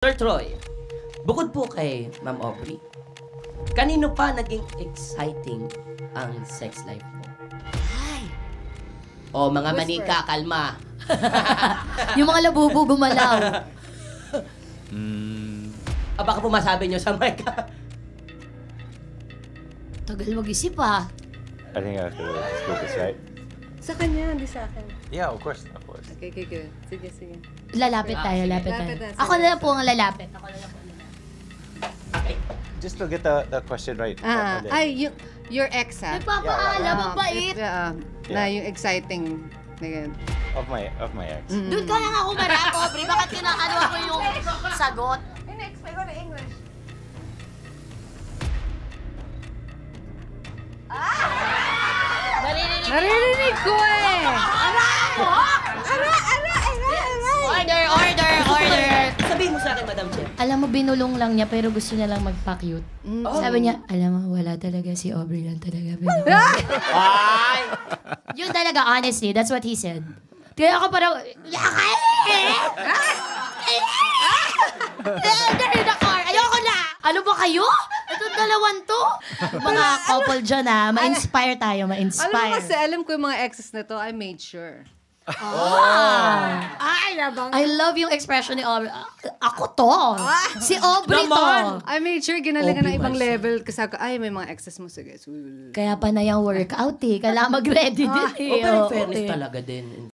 Sir Troy, bukod po kay Ma'am Aubrey, kanino pa naging exciting ang sex life mo? Ay! O mga manika, kalma. Yung mga labubo gumalaw. Baka po masabi nyo sa mic. Tagal mag-isip ah. I think I have to scoop this, right? Sa kanya, hindi sa akin. Yeah, of course, of course. Okay, good. Sige. Lalapit tayo, lapit tayo. Lapit na, Ako sige. na lang po ang lalapit. Ako na lang po. Okay. Just to get the question right. Your ex, ha? Nagpapaalam, Ah, mabait. Na yung exciting, na yan. Of my ex. Doon ka lang ako marap, Aubrey. Bakit kinakaluwa ko yung sagot? In-explain ko na English. Naririnig ko eh! Order! Sabihin mo sa akin, Madam Chair. Alam mo, binulong lang niya pero gusto niya lang magpa-cute. Sabi niya, alam mo, wala talaga si Aubrey lang talaga. Ay! Yun talaga, honestly, that's what he said. Kaya ako parang, in the car, ayoko na! Ano ba kayo? Itong dalawan to? Mga couple dyan ma-inspire tayo, Alam mo ma-inspire. kasi, alam ko yung mga exes na to, I made sure. I love yung expression ni Aubrey. Ako to. Si Aubrey to. Naman. I made sure ginalingan ng Obi ibang myself. level kasi ako, ay, may mga exes mo, sige. Kaya pa na yung workout eh. Kailangan mag-ready din eh. Pero in Oo, fairness eh. talaga din.